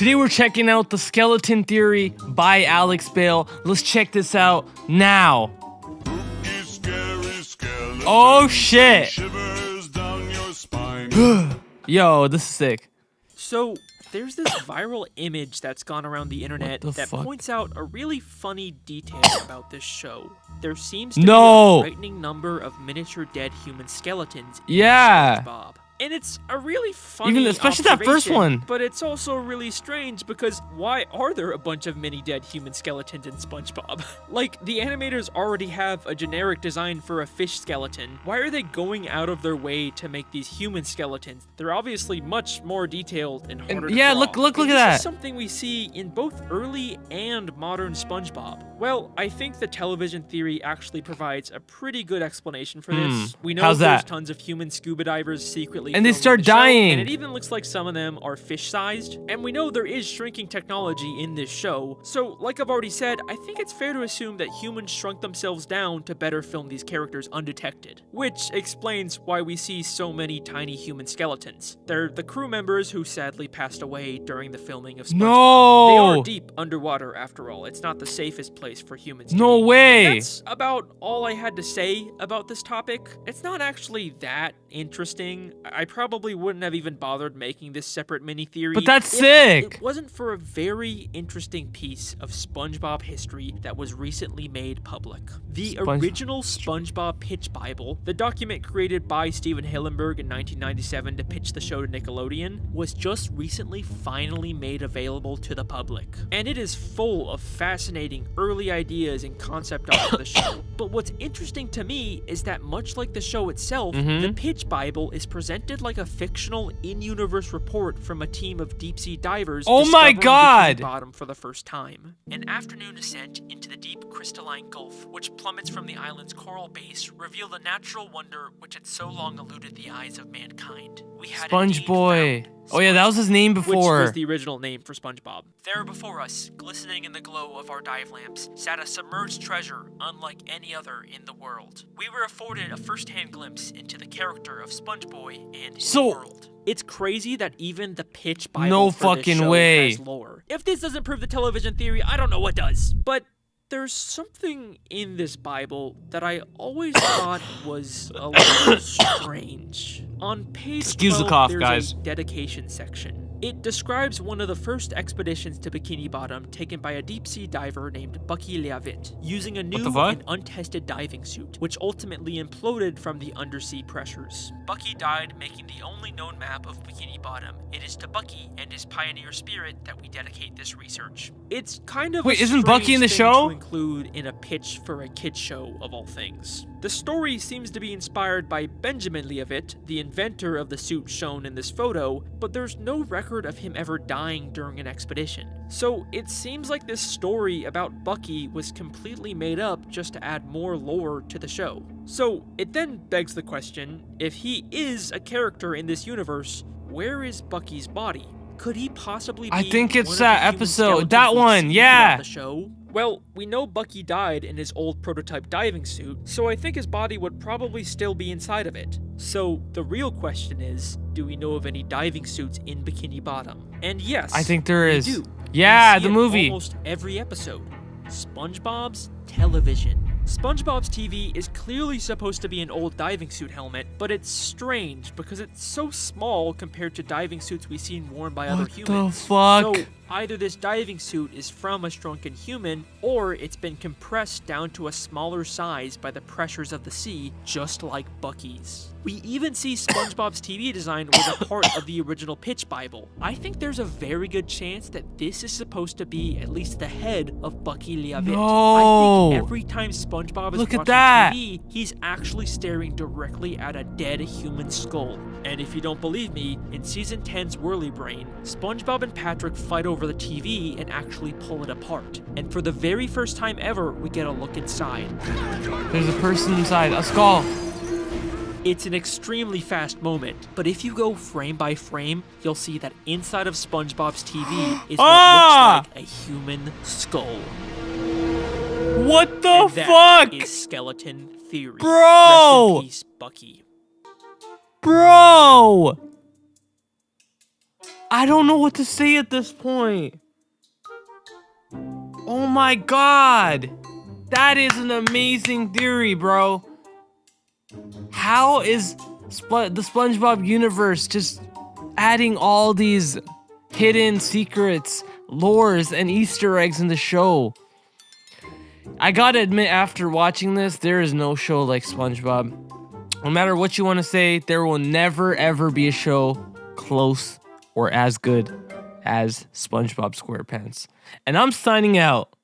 Today we're checking out the skeleton theory by Alex Bale. Let's check this out now. Oh shit! Shivers down your spine. Yo, this is sick. So, there's this viral image that's gone around the internet that points out a really funny detail about this show. There seems to be a frightening number of miniature dead human skeletons in SpongeBob. And it's a really funny especially that first one. But it's also really strange because why are there a bunch of mini dead human skeletons in SpongeBob? Like, the animators already have a generic design for a fish skeleton. Why are they going out of their way to make these human skeletons? They're obviously much more detailed and harder to draw. Look at that. This is something we see in both early and modern SpongeBob. Well, I think the television theory actually provides a pretty good explanation for this. We know there's tons of human scuba divers secretly and they start dying. And it even looks like some of them are fish-sized. And we know there is shrinking technology in this show. So, like I've already said, I think it's fair to assume that humans shrunk themselves down to better film these characters undetected. Which explains why we see so many tiny human skeletons. They're the crew members who sadly passed away during the filming of SpongeBob. They are deep underwater, after all. It's not the safest place for humans to be. No way! That's about all I had to say about this topic. It's not actually that interesting. I probably wouldn't have even bothered making this separate mini-theory. But that's sick! It wasn't for a very interesting piece of SpongeBob history that was recently made public. The original SpongeBob Pitch Bible, the document created by Steven Hillenburg in 1997 to pitch the show to Nickelodeon, was just recently finally made available to the public. And it is full of fascinating early ideas and concept art for the show. But what's interesting to me is that much like the show itself, the Pitch Bible is presented like a fictional in-universe report from a team of deep-sea divers discovering Bikini Bottom for the first time. An afternoon ascent into the deep crystalline gulf, which plummets from the island's coral base, revealed the natural wonder which had so long eluded the eyes of mankind. We had SpongeBoy. Oh yeah, that was his name before. Which was the original name for SpongeBob. There before us, glistening in the glow of our dive lamps, sat a submerged treasure unlike any other in the world. We were afforded a first-hand glimpse into the character of SpongeBob and his world. It's crazy that even the Pitch Bible for this show has lore. If this doesn't prove the television theory, I don't know what does. But there's something in this Bible that I always thought was a little strange. On page 12, there's a dedication section. It describes one of the first expeditions to Bikini Bottom taken by a deep-sea diver named Bucky Leavitt, using a new and untested diving suit, which ultimately imploded from the undersea pressures. Bucky died making the only known map of Bikini Bottom. It is to Bucky and his pioneer spirit that we dedicate this research. It's kind of isn't Bucky in the show? To include in a pitch for a kid's show of all things. The story seems to be inspired by Benjamin Leavitt, the inventor of the suit shown in this photo, but there's no record of him ever dying during an expedition. So it seems like this story about Bucky was completely made up just to add more lore to the show. So it then begs the question, if he is a character in this universe, where is Bucky's body? Could he possibly be I think it's one that of the episode, that one, yeah. The show? Well, we know Bucky died in his old prototype diving suit, so I think his body would probably still be inside of it. So the real question is, do we know of any diving suits in Bikini Bottom? And yes, I think there is. We do. Yeah, we see the movie. Almost every episode. SpongeBob's television. SpongeBob's TV is clearly supposed to be an old diving suit helmet, but it's strange because it's so small compared to diving suits we've seen worn by other humans. What the fuck? So either this diving suit is from a shrunken human, or it's been compressed down to a smaller size by the pressures of the sea, just like Bucky's. We even see SpongeBob's TV design was a part of the original Pitch Bible. I think there's a very good chance that this is supposed to be at least the head of Bucky Leavitt. I think every time SpongeBob is watching TV, he's actually staring directly at a dead human skull. And if you don't believe me, in Season 10's Whirly Brain, SpongeBob and Patrick fight over the TV and actually pull it apart. And for the very first time ever, we get a look inside. There's a person inside, a skull. It's an extremely fast moment, but if you go frame by frame, you'll see that inside of SpongeBob's TV is what looks like a human skull. What the fuck? That is skeleton theory. Bro! Rest in peace, Bucky. Bro! I don't know what to say at this point. Oh my god. That is an amazing theory, bro. How is the SpongeBob universe just adding all these hidden secrets, lores, and Easter eggs in the show? I gotta admit, after watching this, there is no show like SpongeBob. No matter what you want to say, there will never ever be a show close or as good as SpongeBob SquarePants. And I'm signing out.